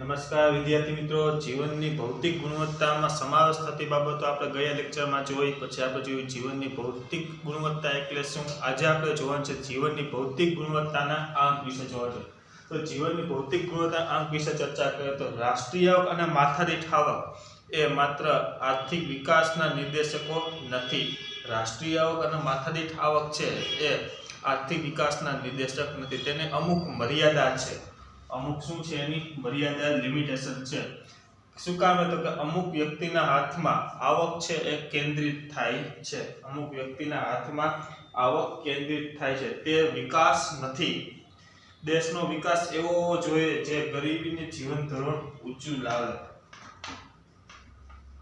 નમસ્કાર વિદ્યાર્થી મિત્રો, જીવનની ભૌતિક ગુણવત્તામાં સમાવેશ થતી બાબતો આપણે ગયા લેક્ચરમાં જોઈ. પછી આપણે જોયું જીવનની ભૌતિક ગુણવત્તા એટલે શું. આજે આપણે જોવાનું છે જીવનની ભૌતિક ગુણવત્તાના આંક વિશે જોવાનું. તો જીવનની ભૌતિક ગુણવત્તા આંક વિશે ચર્ચા કરીએ તો રાષ્ટ્રીય આવક અને માથાદીઠ આવક એ માત્ર આર્થિક વિકાસના નિર્દેશકો નથી. રાષ્ટ્રીય આવક અને માથાદીઠ આવક છે એ આર્થિક વિકાસના નિર્દેશક નથી. તેને અમુક મર્યાદા છે. અમુક શું છે એની મર્યાદા, લિમિટેશન છે. શું કામ તો કે અમુક વ્યક્તિના હાથમાં આવક છે એ કેન્દ્રિત થાય છે. અમુક વ્યક્તિના હાથમાં આવક કેન્દ્રિત થાય છે. તે વિકાસ નથી. દેશનો વિકાસ એવો હોવો જોઈએ જે ગરીબીને જીવન ધોરણ ઊંચું લાવે.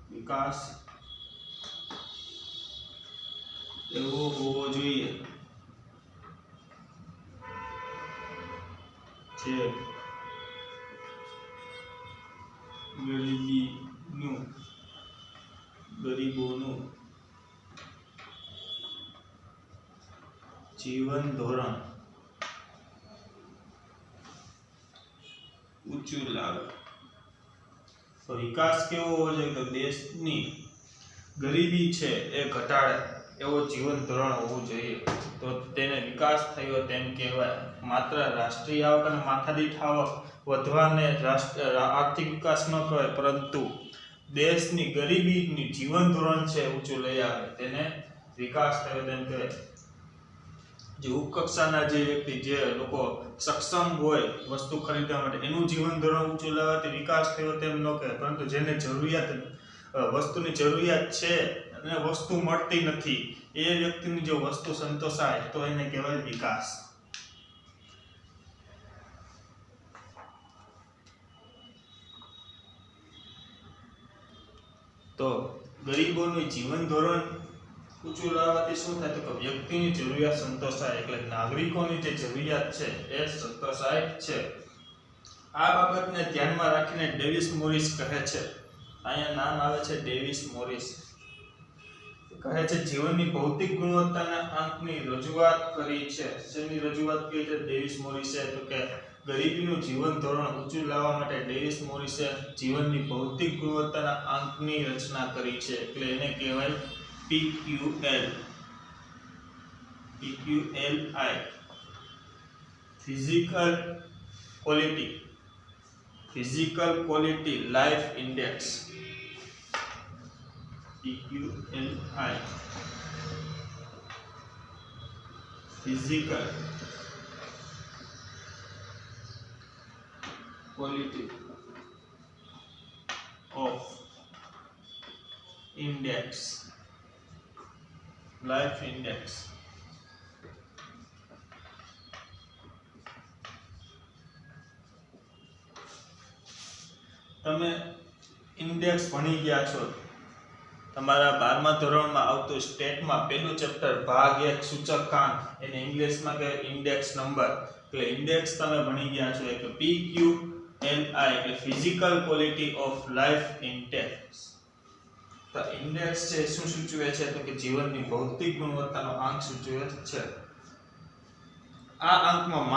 વિકાસ એવો હોવો જોઈએ જે ગરીબોનું જીવન ધોરણ ઊંચું લાવે. તો વિકાસ કેવો હોવો જોઈએ તો દેશની ગરીબી છે એ ઘટાડે એવો જીવન ધોરણ હોવું જોઈએ. તો તેને વિકાસ થયો તેમ કહેવાય. માત્ર રાષ્ટ્રીય આવક અને માથાદીઠ આવક વધવાને આર્થિક વિકાસ ન કહેવાય, પરંતુ દેશની ગરીબીની જીવન ધોરણ છે ઊંચું લઈ આવે તેને વિકાસ થયો તેમ કહેવાય. જે ઉપકક્ષાના જે વ્યક્તિ, જે લોકો સક્ષમ હોય વસ્તુ ખરીદવા માટે, એનું જીવન ધોરણ ઊંચું લાવવાથી વિકાસ થયો તેમ ન કહેવાય. પરંતુ જેને જરૂરિયાત, વસ્તુની જરૂરિયાત છે અને વસ્તુ મળતી નથી, એ વ્યક્તિની જો વસ્તુ સંતોષાય તો એને કહેવાય વિકાસ. તો ગરીબોનું જીવન ધોરણ ઊંચું લાવવાથી શું થાય તો કે વ્યક્તિની જરૂરિયાત સંતોષાય, એટલે નાગરિકોની જે જરૂરિયાત છે એ સંતોષાય છે. આ બાબતને ધ્યાનમાં રાખીને ડેવિસ મોરિસ કહે છે, અહીંયા નામ આવે છે ડેવિસ મોરિસ, કહે છે જીવનની ભૌતિક ગુણવત્તાના આંકની રજૂઆત કરી છે. શેની રજૂઆત કરી છે ડેવિસ મોરિસે તો કે ગરીબીનું જીવન ધોરણ ઊંચું લાવવા માટે ડેવિસ મોરિસે જીવનની ભૌતિક ગુણવત્તાના આંકની રચના કરી છે. એટલે એને કહેવાય PQL. PQLI, physical quality life index. PQLI, physical quality of index, life index. તમે ઇન્ડેક્સ ભણી ગયા છો. તમારા 12મા ધોરણમાં આવતું સ્ટેટમાં પહેલું ચેપ્ટર ભાગ 1 સૂચકાંક, એને ઇંગ્લિશમાં કહે ઇન્ડેક્સ નંબર. એટલે ઇન્ડેક્સ તમે ભણી ગયા છો. એટલે PQLI એટલે physical quality of life index. તો ઇન્ડેક્સ છે શું સૂચવે છે તો કે જીવનની ભૌતિક ગુણવત્તાનો આંક સૂચવે છે. આ આંકમાં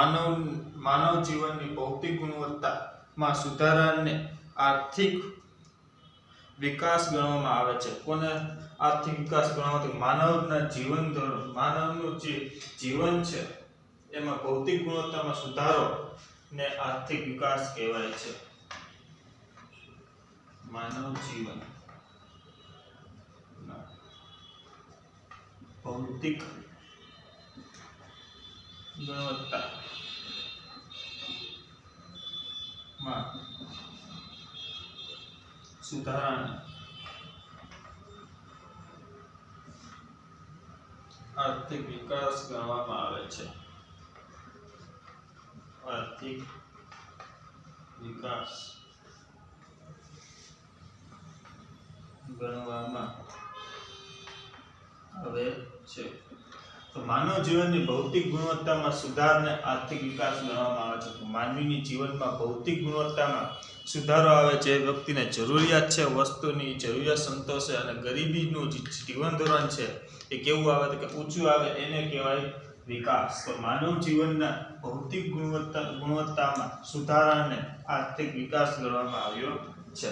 માનવ જીવનની ભૌતિક ગુણવત્તામાં સુધારાને આર્થિક વિકાસ ગણવામાં આવે છે. કોને આર્થિક વિકાસ ગણવામાં? માનવના જીવન ધોરણ, માનવનું જે જીવન છે એમાં ભૌતિક ગુણવત્તામાં સુધારો ને આર્થિક વિકાસ કહેવાય છે. માનવ જીવન ભૌતિક ગુણવત્તામાં સુધારાને આર્થિક વિકાસ ગણવામાં આવે છે. આર્થિક વિકાસ ગણવામાં આવે છે. તો માનવ જીવનની ભૌતિક ગુણવત્તામાં સુધારને આર્થિક વિકાસ ગણવામાં આવે છે. તો માનવીની જીવનમાં ભૌતિક ગુણવત્તામાં સુધારો આવે છે. વ્યક્તિને જરૂરિયાત છે વસ્તુની જરૂરિયાત સંતોષે અને ગરીબીનું જીવન ધોરણ છે એ કેવું આવે તો કે ઊંચું આવે, એને કહેવાય વિકાસ. તો માનવ જીવનના ભૌતિક ગુણવત્તામાં સુધારાને આર્થિક વિકાસ ગણવામાં આવ્યો છે.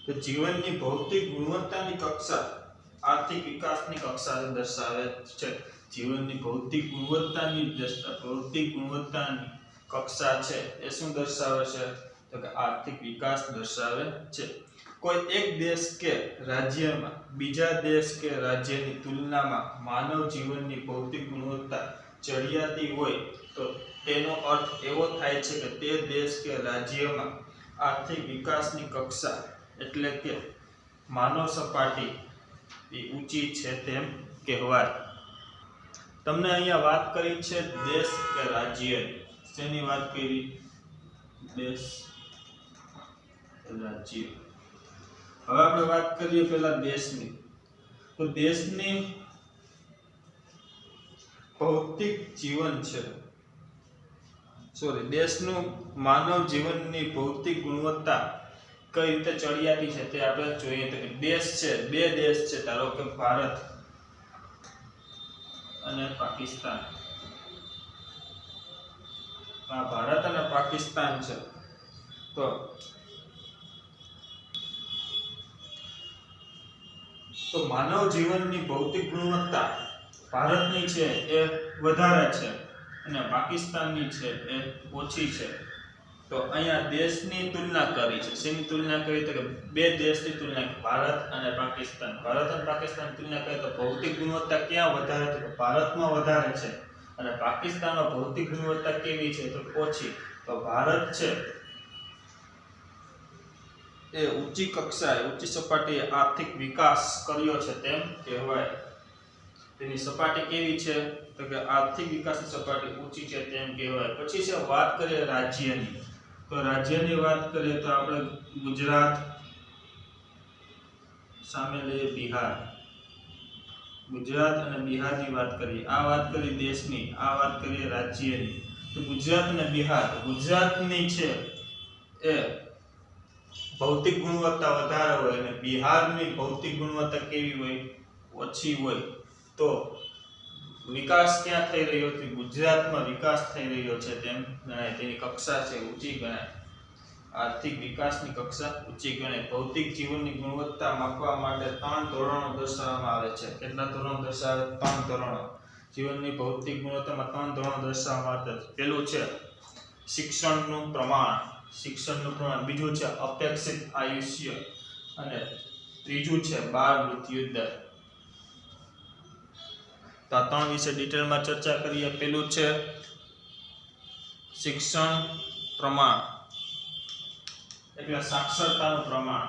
તો જીવનની ભૌતિક ગુણવત્તાની કક્ષા આર્થિક વિકાસની કક્ષા દર્શાવે છે. જીવનની ભૌતિક ગુણવત્તાની કક્ષા છે એ શું દર્શાવે છે? તો કે આર્થિક વિકાસ દર્શાવે છે. કોઈ એક દેશ કે રાજ્યમાં બીજા દેશ કે રાજ્યની તુલનામાં માનવ જીવનની ભૌતિક ગુણવત્તા ચડિયાતી હોય તો તેનો અર્થ એવો થાય છે કે તે દેશ કે રાજ્યમાં આર્થિક વિકાસની કક્ષા એટલે કે માનવ સપાટી એ ઊંચી છે તેમ કહેવાય. તમને અહીંયા વાત કરી છે દેશ કે રાજ્ય. શેની વાત કરી? દેશ રાજ્ય. હવે આપણે વાત કરીએ પહેલા દેશની. તો દેશની ભૌતિક જીવન છે દેશનું માનવ જીવનની ભૌતિક ગુણવત્તા કઈ રીતે ચડિયાતી છે તે આપણે જોઈએ. તો દેશ છે, બે દેશ છે, ધારો કે ભારત અને પાકિસ્તાન. આ ભારત અને પાકિસ્તાન છે. તો માનવ જીવનની ભૌતિક ગુણવત્તા ભારતની છે એ વધારે છે અને પાકિસ્તાનની છે એ ઓછી છે. તો અહીંયા દેશની તુલના કરી છે. શેની તુલના કરી? તો કે બે દેશની તુલના, ભારત અને પાકિસ્તાન. ભારત અને પાકિસ્તાનની તુલના કરીએ તો ભૌતિક ગુણવત્તા ક્યાં વધારે? તો ભારતમાં વધારે છે અને પાકિસ્તાનમાં ભૌતિક ગુણવત્તા કેવી છે? તો ઓછી. તો ભારત છે એ ઊંચી કક્ષાએ, ઊંચી સપાટીએ આર્થિક વિકાસ કર્યો છે તેમ કહેવાય. તેની સપાટી કેવી છે? તો કે આર્થિક વિકાસની સપાટી ઊંચી છે તેમ કહેવાય. પછી છે વાત કરીએ રાજ્યની. તો રાજ્યની વાત કરીએ તો આપણે ગુજરાત સામે લઈએ બિહાર. ગુજરાત અને બિહારની વાત કરીએ. આ વાત કરી દેશની, આ વાત કરીએ રાજ્યની. તો ગુજરાત અને બિહાર. ગુજરાતની છે એ ભૌતિક ગુણવત્તા વધારે હોય અને બિહારની ભૌતિક ગુણવત્તા કેવી હોય? ઓછી હોય. તો વિકાસ ક્યાં થઈ રહ્યો છે? ગુજરાતમાં વિકાસ થઈ રહ્યો છે તેમ ગણાય. તેની કક્ષા છે ઊંચી ગણાય. આર્થિક વિકાસની કક્ષા ઊંચી ગણાય. ભૌતિક જીવનની ગુણવત્તા માપવા માટે 3 ધોરણો દર્શાવવામાં આવે છે. કેટલા ધોરણો દર્શાવે? 3 ધોરણો. જીવનની ભૌતિક ગુણવત્તામાં 3 ધોરણો દર્શાવવામાં આવે છે. પહેલું છે શિક્ષણનું પ્રમાણ. બીજું છે અપેક્ષિત આયુષ્ય અને ત્રીજું છે બાળ મૃત્યુ દર. તો આ 3 વિશે ડિટેલમાં ચર્ચા કરીએ. પહેલું છે શિક્ષણ પ્રમાણ એટલે સાક્ષરતાનું પ્રમાણ.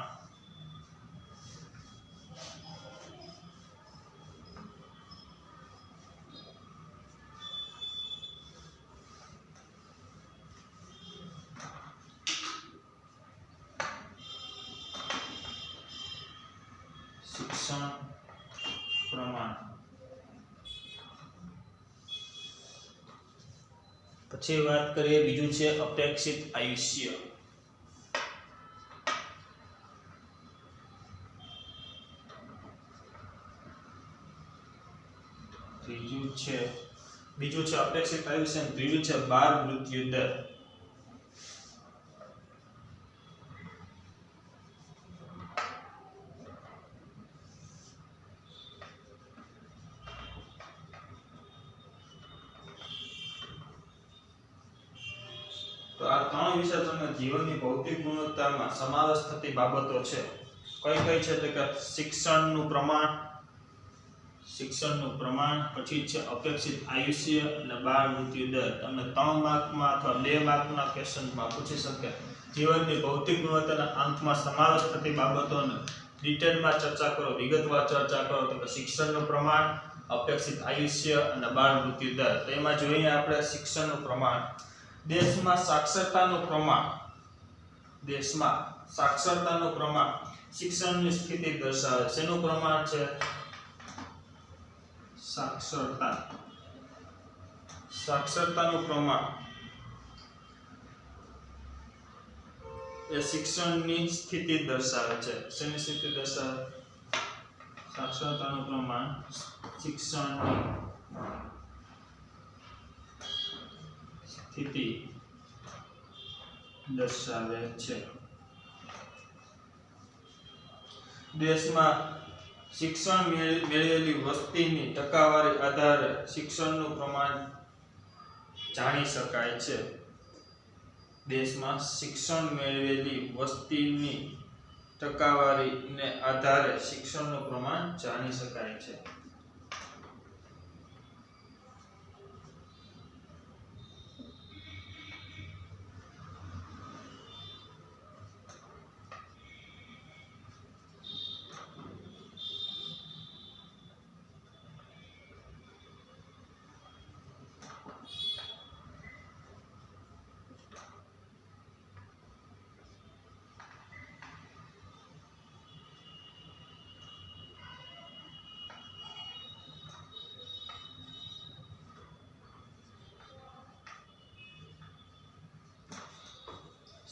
શિક્ષણ પ્રમાણ. પછી વાત કરીએ બીજું છે અપેક્ષિત આયુષ્ય. બીજું છે અપેક્ષિત આયુષ્ય અને ત્રીજું છે બાળ મૃત્યુ દર. તો આ 3 વિશે તમને જીવનની ભૌતિક ગુણવત્તામાં સમાવેશ થતી બાબતો છે. કઈ છે? તો કે શિક્ષણનું પ્રમાણ, પછી છે અપેક્ષિત આયુષ્ય અને બાળ મૃત્યુ દર. તમને 3 માર્કમાં અથવા 2 માર્કના ક્વેશ્ચનમાં પૂછી શકે. જીવનની ભૌતિક ગુણવત્તાના અંકમાં સમાવેશ થતી બાબતોને ડિટેલમાં ચર્ચા કરો, વિગતવાર ચર્ચા કરો. તો કે શિક્ષણનું પ્રમાણ, અપેક્ષિત આયુષ્ય અને બાળ મૃત્યુ દર. તો એમાં જોઈએ આપણે શિક્ષણનું પ્રમાણ. દેશમાં સાક્ષરતાનું પ્રમાણ શિક્ષણની સ્થિતિ દર્શાવે. શેનું પ્રમાણ છે? સાક્ષરતાનું પ્રમાણ. એ શિક્ષણની સ્થિતિ દર્શાવે છે. શેની સ્થિતિ દર્શાવે? સાક્ષરતાનું પ્રમાણ શિક્ષણની સ્થિતિ દર્શાવે છે. દેશમાં શિક્ષણ મેળવેલી વસ્તીની ટકાવારી આધારે શિક્ષણનું પ્રમાણ જાણી શકાય છે. દેશમાં શિક્ષણ મેળવેલી વસ્તીની ટકાવારીને આધારે શિક્ષણનું પ્રમાણ જાણી શકાય છે.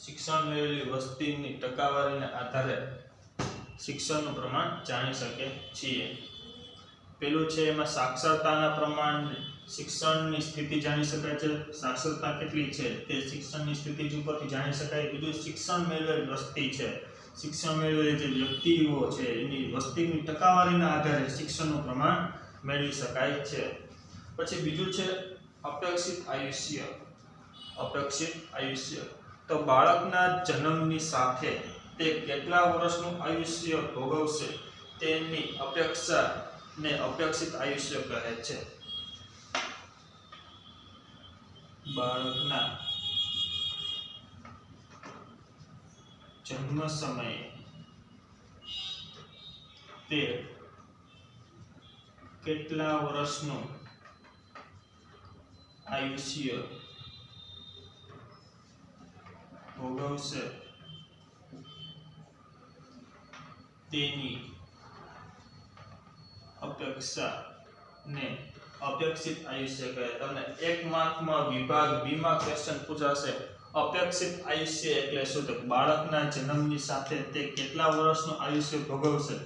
શિક્ષણ મેળવેલી વસ્તીની ટકાવારીને આધારે શિક્ષણનું પ્રમાણ જાણી શકે છીએ. પેલું છે એમાં સાક્ષરતાના પ્રમાણ શિક્ષણની સ્થિતિ જાણી શકાય છે. સાક્ષરતા કેટલી છે તે શિક્ષણની સ્થિતિ ઉપરથી જાણી શકાય. બીજું શિક્ષણ મેળવેલી વસ્તી છે. શિક્ષણ મેળવેલી જે વ્યક્તિઓ છે એની વસ્તીની ટકાવારીના આધારે શિક્ષણનું પ્રમાણ મેળવી શકાય છે. પછી બીજું છે અપેક્ષિત આયુષ્ય. અપેક્ષિત આયુષ્ય તો બાળકના જન્મની સાથે તે કેટલા વર્ષનું આયુષ્ય ભોગવશે તેની અપેક્ષાને અપેક્ષિત આયુષ્ય કહે છે. બાળકના જન્મ સમયે તે કેટલા વર્ષનું આયુષ્ય ભોગવશે તેની અપેક્ષાને અપેક્ષિત આયુષ્ય કહે. તમને 1 માર્કમાં વિભાગ બી માં ક્વેશ્ચન પૂછાશે અપેક્ષિત આયુષ્ય એટલે શું? તો બાળકના જન્મની સાથે તે કેટલા વર્ષનું આયુષ્ય ભોગવશે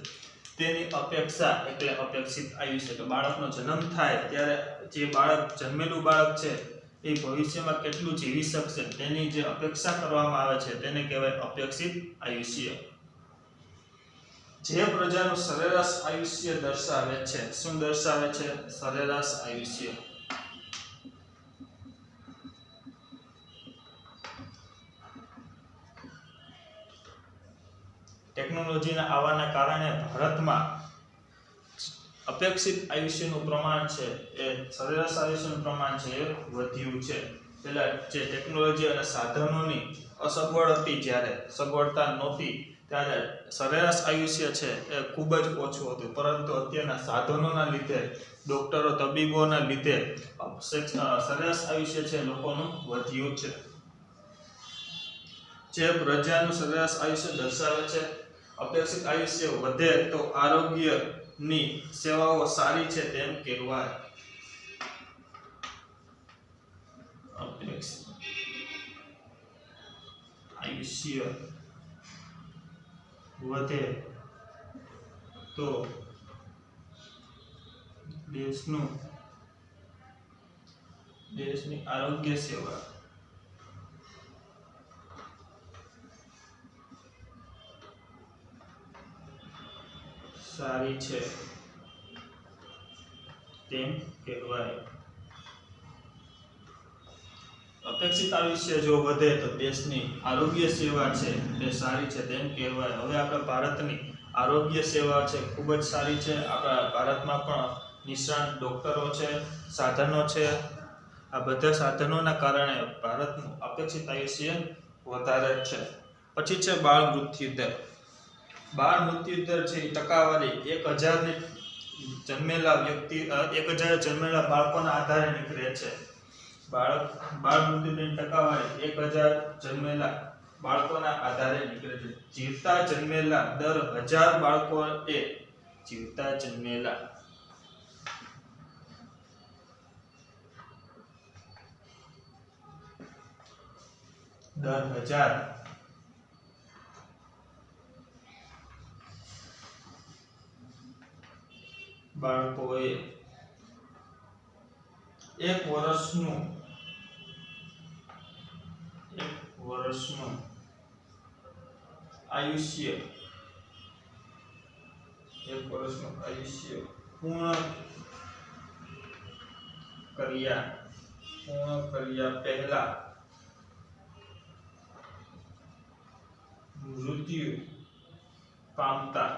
તેની અપેક્ષા એટલે અપેક્ષિત આયુષ્ય. તો બાળકનો જન્મ થાય ત્યારે જે બાળક જન્મેલું બાળક છે એ ભવિષ્યમાં કેટલું જીવી શકશે તેની જે અપેક્ષા કરવામાં આવે છે તેને કહેવાય અપેક્ષિત આયુષ્ય. જે પ્રજાનું સરેરાશ આયુષ્ય દર્શાવે છે. શું દર્શાવે છે? સરેરાશ આયુષ્ય. ટેકનોલોજીના આવવાના કારણે ભારતમાં અપેક્ષિત આયુષ્યનું પ્રમાણ છે એ સરેરાશ આયુષ્યનું પ્રમાણ છે એ વધ્યું છે. પહેલા જે ટેકનોલોજી અને સાધનોની અસગવડ હતી, જ્યારે સગવડતા નહોતી ત્યારે સરેરાશ આયુષ્ય છે એ ખૂબ જ ઓછું હતું. પરંતુ અત્યારના સાધનોના લીધે, ડોક્ટરો તબીબોના લીધે સરેરાશ આયુષ્ય છે લોકોનું વધ્યું છે. જે પ્રજાનું સરેરાશ આયુષ્ય દર્શાવે છે અપેક્ષિત આયુષ્ય વધે તો આરોગ્યની સેવાઓ સારી છે તેમ કહેવાય. અપેક્ષિત આયુષ્ય વધે તો દેશની આરોગ્ય સેવા સારી છે તેમ કહેવાય. અપેક્ષિત આયુષ્ય જો વધે તો દેશની આરોગ્ય સેવા છે તે સારી છે તેમ કહેવાય. હવે આપણા ભારતની આરોગ્ય સેવા છે ખૂબ જ સારી છે. આપણા ભારતમાં પણ નિષ્ણાત ડોક્ટરો છે, સાધનો છે. આ બધા સાધનોના કારણે ભારતનું અપેક્ષિત આયુષ્ય વધારે છે. પછી છે બાળ મૃત્યુ દર. બાળ મૃત્યુ દર છે એ ટકાવારી 1000 જન્મેલા બાળકોના આધારે નીકળે છે. બાળ મૃત્યુની ટકાવારી 1000 જન્મેલા બાળકોના આધારે નીકળે છે. જીવતા જન્મેલા દર 1000 બાળકો એ જીવતા જન્મેલા દર 1000 બાળકોએ 1 વર્ષનું આયુષ્ય પૂર્ણ કર્યા પહેલા મૃત્યુ પામતા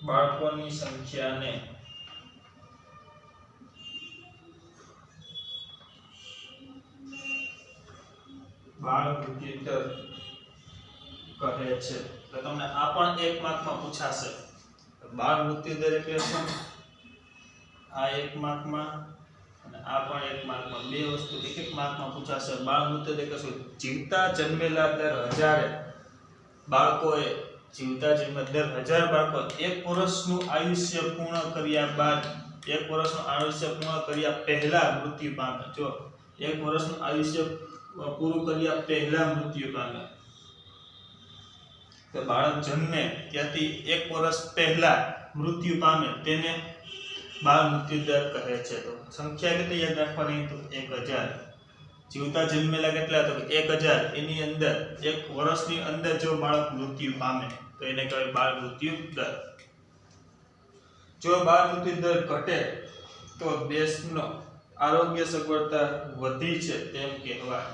બાળકોની સંખ્યાને બાળ મૃત્યુ દર કહે છે. તો તમને આ પણ 1 માર્કમાં પૂછાશે. બાળ મૃત્યુ દર એટલે શું? આ 1 માર્કમાં અને આ પણ 1 માર્કમાં, બે વસ્તુ 1 માર્કમાં પૂછાશે. બાળ મૃત્યુ દર એટલે શું? જીવતા જન્મેલા દર 1000 બાળકોએ 1000 બાળકો 1 વર્ષનું આયુષ્ય પૂર્ણ કર્યા બાદ, 1 વર્ષનું આયુષ્ય પૂર્ણ કર્યા પહેલા મૃત્યુ પામે. જો 1 વર્ષનું આયુષ્ય પૂરું કર્યા પહેલા મૃત્યુ પામે, તો બાળક જન્મે ત્યાંથી 1 વર્ષ પહેલા મૃત્યુ પામે તેને બાળ મૃત્યુ દર કહે છે. તો સંખ્યા કેટલી યાદ રાખવાની? તો 1000. જીવતા જન્મેલા કેટલા? તો 1000. એની અંદર 1 વર્ષની અંદર જો બાળક મૃત્યુ પામે તો એને કહેવાય બાળ મૃત્યુ દર. જો બાળ મૃત્યુ દર ઘટે તો દેશનો આરોગ્ય સગવડતા વધી છે તેમ કહેવાય.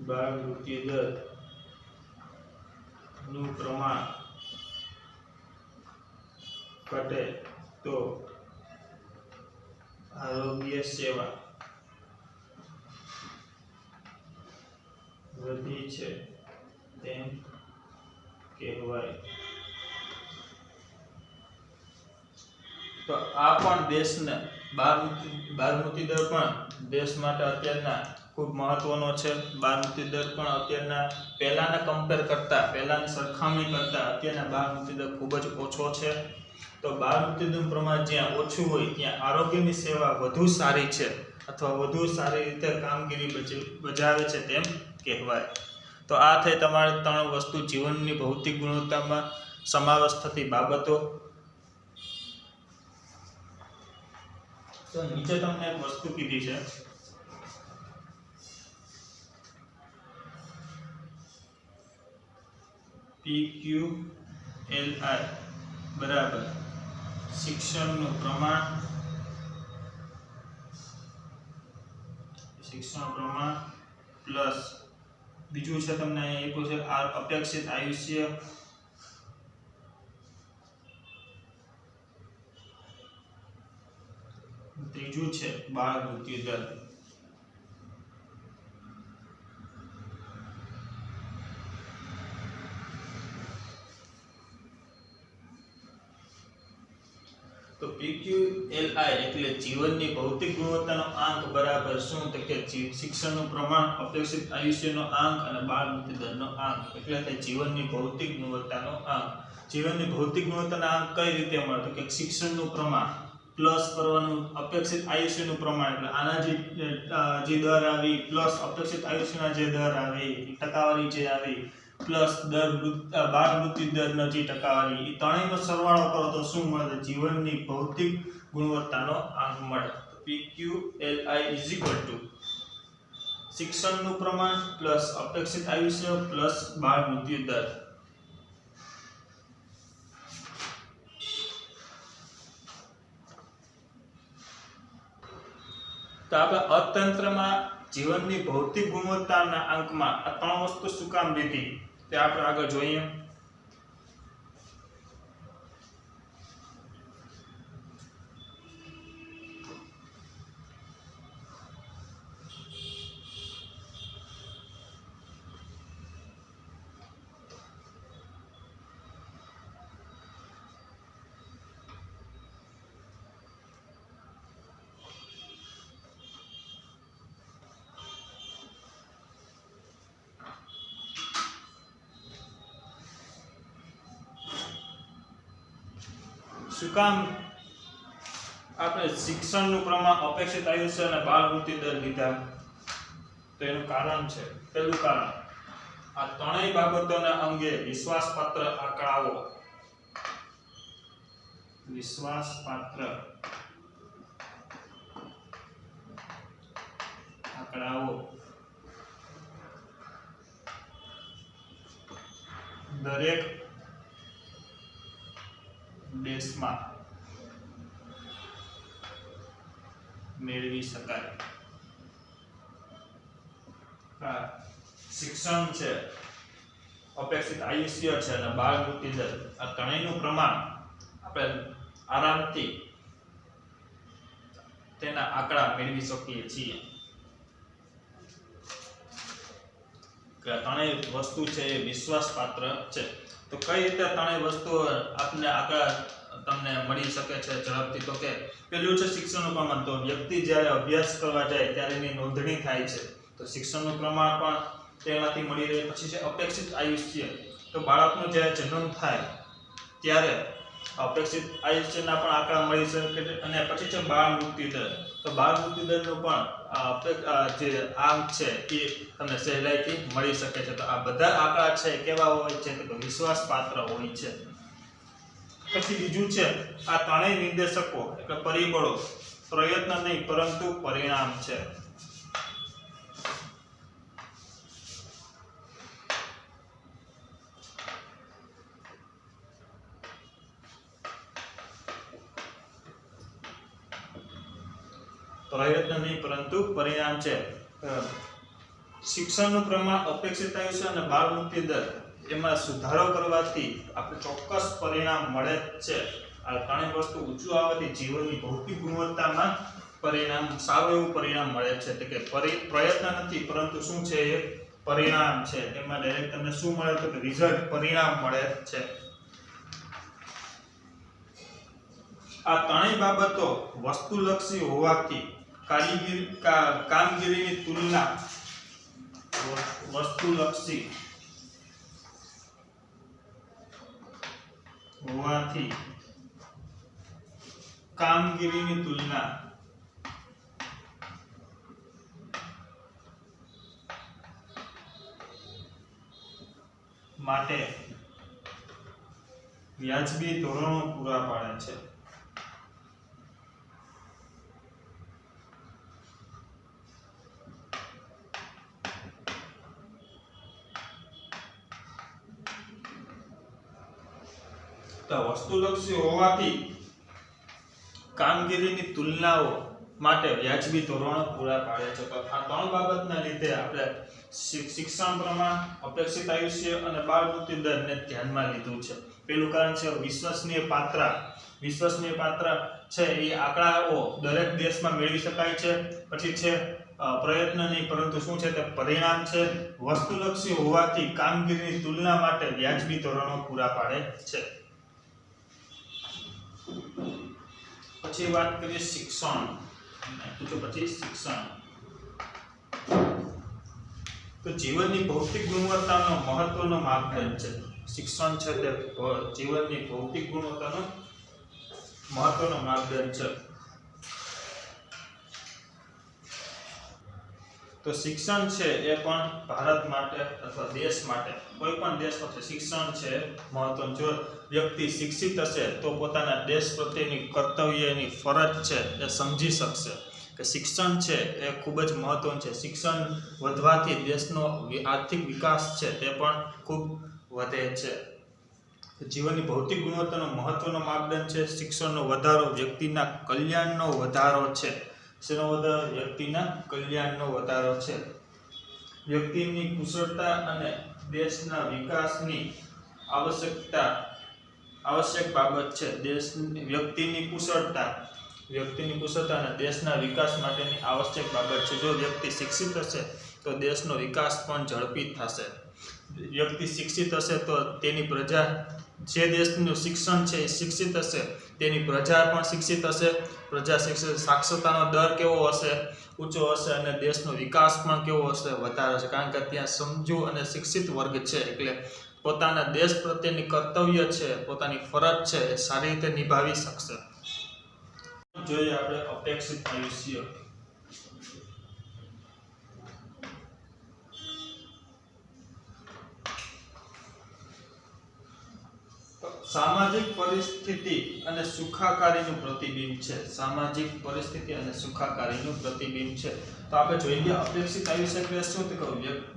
બાળ મૃત્યુ દર નું પ્રમાણ ઘટે તો આરોગ્ય સેવા વધી છે તેમ કહેવાય. તો આ પણ દેશને બાળ મૃત્યુ દર પણ દેશ માટે અત્યારના ખૂબ મહત્વનો છે. બાળ મૃત્યુ દર પણ અત્યારના પહેલાના કમ્પેર કરતા, પહેલાની સરખામણી કરતા અત્યારના બાળ મૃત્યુ દર ખૂબ જ ઓછો છે. તો બાળ મૃત્યુનું પ્રમાણ જ્યાં ઓછું હોય ત્યાં આરોગ્યની સેવા વધુ સારી છે અથવા વધુ સારી રીતે કામગીરી બજાવે છે તેમ કહેવાય. તો આ થઈ તમારે 3 વસ્તુ જીવનની ભૌતિક ગુણવત્તામાં સમાવેશ થતી બાબતો. તો નીચે તમને એક વસ્તુ કીધી છે, PQLI બરાબર શિક્ષણનું પ્રમાણ પ્લસ બીજું છે તમને અહીં આપ્યું છે અપેક્ષિત આયુષ્ય, ત્રીજું છે બાળ મૃત્યુ દર. તો PQLI એટલે જીવનની ભૌતિક ગુણવત્તાનો આંક બરાબર શું? તો કે શિક્ષણનું પ્રમાણ, અપેક્ષિત આયુષ્યનો આંક અને બાળ મૃત્યુ દરનો આંક એટલે કે જીવનની ભૌતિક ગુણવત્તાનો આંક. જીવનની ભૌતિક ગુણવત્તાનો આંક કઈ રીતે મળે? તો કે શિક્ષણનું પ્રમાણ પ્લસ કરવાનું અપેક્ષિત આયુષ્યનું પ્રમાણ, એટલે આના જે દર આવી પ્લસ અપેક્ષિત આયુષ્યના જે દર આવી, ટકાવારી જે આવી પ્લસ બાળ મૃત્યુ દરનો જે ટકાવારી, એ ત્રણેયનો સરવાળો કરો તો શું મળે? જીવનની ભૌતિક ગુણવત્તાનો આંક મળે. PQLI શિક્ષણનું પ્રમાણ પ્લસ અપેક્ષિત આયુષ્ય પ્લસ બાળ મૃત્યુ દર. તો આપણે અર્થતંત્રમાં જીવનની ભૌતિક ગુણવત્તાના અંકમાં આ 3 વસ્તુ શું કામ લીધી તે આપણે આગળ જોઈએ. શું કામ આપણે શિક્ષણનું પ્રમાણ, અપેક્ષિત આયુષ્ય અને બાળ મૃત્યુ દર લીધા? તો એનું કારણ છે, પહેલું કારણ આ ત્રણેય બાબતોના અંગે વિશ્વાસપાત્ર આંકડાઓ દરેક દેશમાં મેળવી શકાય. શિક્ષણ છે, અપેક્ષિત આયુષ્ય છે અને બાળ મૃત્યુ દર, આ ત્રણેયનું પ્રમાણ આપણે આરામથી તેના આંકડા મેળવી શકીએ છીએ. ત્રણેય વસ્તુ છે એ વિશ્વાસપાત્ર છે. તો કઈ રીતે ત્રણેય વસ્તુઓ આપને આંકડા તમને મળી શકે છે ઝડપથી? તો કે પેલું છે શિક્ષણનું પ્રમાણ. તો વ્યક્તિ જ્યારે અભ્યાસ કરવા જાય ત્યારે એની નોંધણી થાય છે, તો શિક્ષણનું પ્રમાણ પણ તેમાંથી મળી રહે. પછી છે અપેક્ષિત આયુષ્ય. તો બાળકનો જ્યારે જન્મ થાય ત્યારે અપેક્ષિત આયુષ્યના પણ આંકડા મળી શકે. અને પછી છે બાળ મૃત્યુ દર. તો બાળ મૃત્યુ દરનું પણ જે આંક છે એ તમને સહેલાઈથી મળી શકે છે. તો આ બધા આંકડા છે કેવા હોય છે? તો વિશ્વાસપાત્ર હોય છે. પછી બીજું છે આ ત્રણેય નિર્દેશકો એટલે પરિબળો પ્રયત્ન નહીં પરંતુ પરિણામ છે. પ્રયત્ન નહીં પરંતુ પરિણામ છે. શિક્ષણનું પ્રમાણ, અપેક્ષિત આયુષ્ય અને બાળ મૃત્યુ દર એમાં સુધારો કરવાથી આપણે ચોક્કસ પરિણામ મળે છે. આ ત્રણેય વસ્તુ ઊંચું આવવાથી જીવનની ભૌતિક ગુણવત્તામાં પરિણામ, સારું એવું પરિણામ મળે છે. એટલે કે પ્રયત્ન નથી પરંતુ શું છે એ પરિણામ છે. એમાં ડાયરેક્ટ તમને શું મળે તો કે રિઝલ્ટ, પરિણામ મળે છે. આ ત્રણેય બાબતો વસ્તુલક્ષી હોવાથી કામગીરીની તુલના વસ્તુલક્ષી હોવાથી કામગીરીની તુલના માટે વ્યાજબી ધોરણો પૂરા પાડે છે. તો વસ્તુલક્ષી હોવાથી કામગીરીની તુલનાઓ માટે વ્યાજબી ધોરણો પૂરા પાડે છે. તો આ ત્રણ બાબતના લીધે આપણે શિક્ષણ પ્રમાણ, અપેક્ષિત આયુષ્ય અને બાળ મૃત્યુ દરને ધ્યાનમાં લીધું છે. પેલું કારણ છે વિશ્વસનીય પાત્ર છે એ આંકડાઓ દરેક દેશમાં મેળવી શકાય છે. પછી છે પ્રયત્ન નહીં પરંતુ શું છે તે પરિણામ છે. વસ્તુલક્ષી હોવાથી કામગીરીની તુલના માટે વ્યાજબી ધોરણો પૂરા પાડે છે. પછી વાત કરીએ શિક્ષણ. તો જીવનની ભૌતિક ગુણવત્તાનો મહત્વનો માપદંડ છે. શિક્ષણ છે તે જીવનની ભૌતિક ગુણવત્તાનો મહત્વનો માપદંડ છે. તો શિક્ષણ છે એ પણ ભારત માટે અથવા દેશ માટે, કોઈ પણ દેશ માટે શિક્ષણ છે મહત્વનું. જો વ્યક્તિ શિક્ષિત હશે તો પોતાના દેશ પ્રત્યેની કર્તવ્ય, એની ફરજ છે એ સમજી શકશે કે શિક્ષણ છે એ ખૂબ જ મહત્વનું છે. શિક્ષણ વધવાથી દેશનો આર્થિક વિકાસ છે તે પણ ખૂબ વધે છે. જીવનની ભૌતિક ગુણવત્તાનો મહત્વનો માપદંડ છે શિક્ષણનો વધારો, વ્યક્તિના કલ્યાણનો વધારો છે. શેનો વધારો? વ્યક્તિના કલ્યાણનો વધારો છે. વ્યક્તિની કુશળતા અને દેશના વિકાસની આવશ્યક બાબત છે. વ્યક્તિની કુશળતા અને દેશના વિકાસ માટેની આવશ્યક બાબત છે. જો વ્યક્તિ શિક્ષિત હશે તો દેશનો વિકાસ પણ ઝડપી થશે. વ્યક્તિ શિક્ષિત હશે તો તેની પ્રજા, જે દેશનું શિક્ષણ છે એ શિક્ષિત હશે તેની પ્રજા પણ શિક્ષિત હશે. પ્રજા શિક્ષિત, સાક્ષરતાનો દર કેવો હશે? ઊંચો હશે. અને દેશનો વિકાસ પણ કેવો હશે? વધારે હશે. કારણ કે ત્યાં સમજુ અને શિક્ષિત વર્ગ છે એટલે પોતાના દેશ પ્રત્યેની કર્તવ્ય છે, પોતાની ફરજ છે એ સારી રીતે નિભાવી શકશે. જોઈએ આપણે અપેક્ષિત આયુષ્ય. સામાજિક પરિસ્થિતિ અને સુખાકારીનું પ્રતિબિંબ છે. સામાજિક પરિસ્થિતિ અને સુખાકારીનું પ્રતિબિંબ છે. તો આપણે જોઈએ અપેક્ષિત આયુષ્ય એટલે શું? તો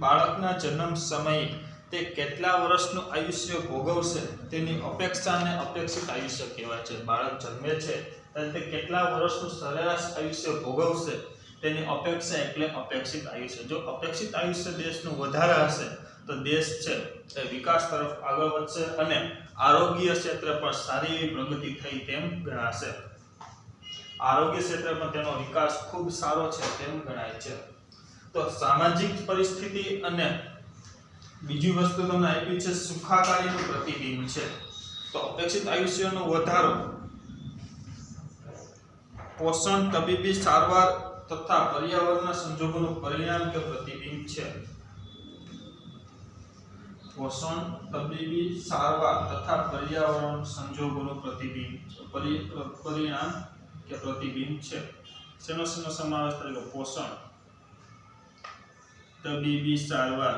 બાળકના જન્મ સમયે તે કેટલા વર્ષનું આયુષ્ય ભોગવશે તેની અપેક્ષાને અપેક્ષિત આયુષ્ય કહેવાય છે. બાળક જન્મે છે ત્યારે તે કેટલા વર્ષનું સરેરાશ આયુષ્ય ભોગવશે તેની અપેક્ષા એટલે અપેક્ષિત આયુષ્ય. જો અપેક્ષિત આયુષ્ય દેશનું વધારે હશે તો દેશ છે એ વિકાસ તરફ આગળ વધશે અને આરોગ્ય ક્ષેત્રે પણ સારી એવી પ્રગતિ થઈ તેમ ગણાશે. આરોગ્ય ક્ષેત્રે પણ તેનો વિકાસ ખૂબ સારો છે તેમ ગણાય છે. તો સામાજિક પરિસ્થિતિ અને બીજી વસ્તુ તમને આપી છે સુખાકારીનું પ્રતિબિંબ છે. તો અપેક્ષિત આયુષ્યનો વધારો પોષણ, તબીબી સારવાર તથા પર્યાવરણના સંજોગોનું પરિણામ કે પ્રતિબિંબ છે. પોષણ, તબીબી સારવાર તથા પર્યાવરણ સંજોગોનું પ્રતિબિંબ પરિણામ કે પ્રતિબિંબ છે. શેનો સમાવેશ થાય છે? પોષણ, તબીબી સારવાર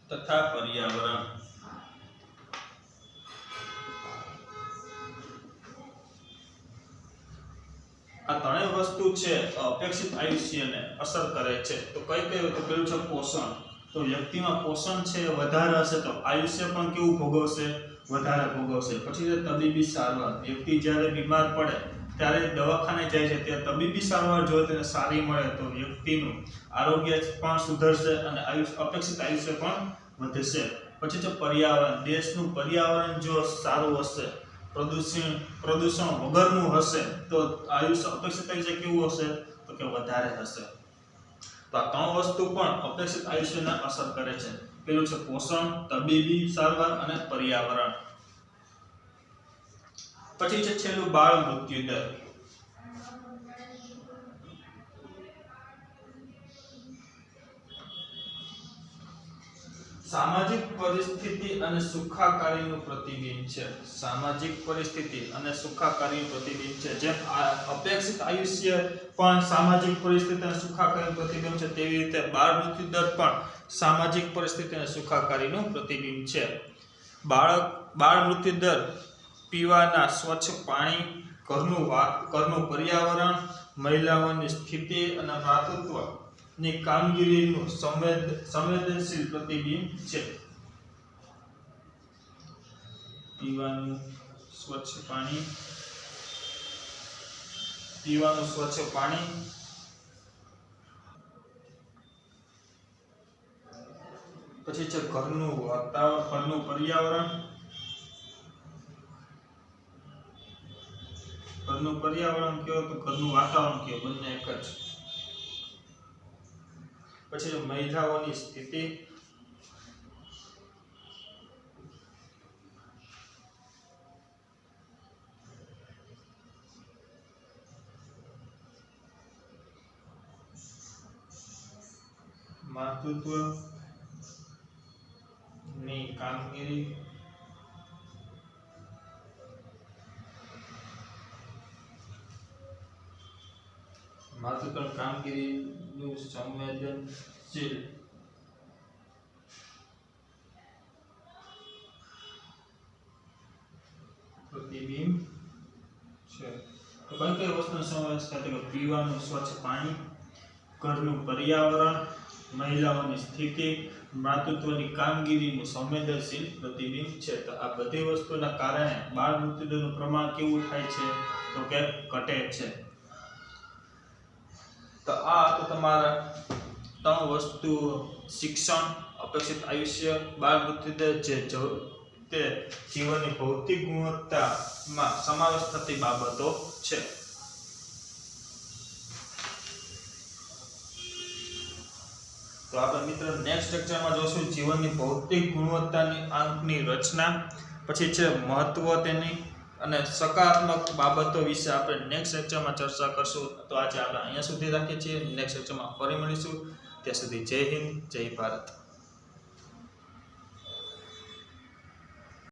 તથા પર્યાવરણ. આ ત્રણેય વસ્તુ છે અપેક્ષિત આયુષ્યને અસર કરે છે. તો કઈ કઈ? તો પેલું છે પોષણ. તો વ્યક્તિમાં પોષણ છે વધારે હશે તો આયુષ્ય પણ કેવું ભોગવશે? વધારે ભોગવશે. પછી છે તબીબી સારવાર. વ્યક્તિ જ્યારે બીમાર પડે ત્યારે દવાખાને જાય છે ત્યારે તબીબી સારવાર જો તેને સારી મળે તો વ્યક્તિનું આરોગ્ય પણ સુધરશે અને અપેક્ષિત આયુષ્ય પણ વધશે. પછી છે પર્યાવરણ. દેશનું પર્યાવરણ જો સારું હશે, પ્રદૂષણ વગરનું હશે તો આયુષ્ય અપેક્ષિત આયુષ્ય કેવું હશે? તો કે વધારે હશે. તો આ ત્રણ વસ્તુ પણ અપેક્ષિત આયુષ્યને અસર કરે છે. પેલું છે પોષણ, તબીબી સારવાર અને પર્યાવરણ. પછી છે છેલ્લું બાળ મૃત્યુ દર. સામાજિક પરિસ્થિતિ અને સુખાકારીનું પ્રતિબિંબ છે. સામાજિક પરિસ્થિતિ અને સુખાકારીનું પ્રતિબિંબ છે. જેમ અપેક્ષિત આયુષ્ય પણ સામાજિક પરિસ્થિતિ અને સુખાકારીનું પ્રતિબિંબ છે તેવી રીતે બાળ મૃત્યુ દર પણ સામાજિક પરિસ્થિતિ અને સુખાકારીનું પ્રતિબિંબ છે. બાળ મૃત્યુ દર પીવાના સ્વચ્છ પાણી, ઘરનું પર્યાવરણ, મહિલાઓની સ્થિતિ અને માતૃત્વ ની કામગીરીનું સંવેદનશીલ પ્રતિબિંબ છે. પીવાનું સ્વચ્છ પાણી, પછી છે ઘરનું વાતાવરણ, ઘરનું પર્યાવરણ, કયો તો ઘરનું વાતાવરણ કયો, બંને એક જ. પછી મહિલાઓની સ્થિતિ, માતૃત્વ ની કામગીરી, કામગીરીનું સંવેદનશીલ પ્રતિબિંબ છે. તો કઈ કઈ વસ્તુનો સમાવેશ થાય છે? પીવાનું સ્વચ્છ પાણી, ઘરનું પર્યાવરણ, મહિલાઓની સ્થિતિ, માતૃત્વની કામગીરીનું સંવેદનશીલ પ્રતિબિંબ છે. તો આ બધી વસ્તુના કારણે બાળ મૃત્યુદરનું પ્રમાણ કેવું થાય છે? તો કે ઘટે છે. તો આ તો તમારા ત્રણ વસ્તુ: શિક્ષણ, અપેક્ષિત આયુષ્ય, બાળ મૃત્યુદર, તે જીવનની ભૌતિક ગુણવત્તામાં સમાવેશ થતી બાબતો છે. તો આપણે મિત્રો નેક્સ્ટ લેક્ચરમાં જોશું જીવનની ભૌતિક ગુણવત્તાની આંકની રચના, પછી છે મહત્વ તેની અને સકારાત્મક બાબતો વિશે આપણે નેક્સ્ટ લેક્ચરમાં ચર્ચા કરશું. તો આજે આપણે અહીંયા સુધી રાખીએ છીએ. નેક્સ્ટ લેક્ચરમાં ફરી મળીશું. ત્યાં સુધી જય હિન્દ, જય ભારત.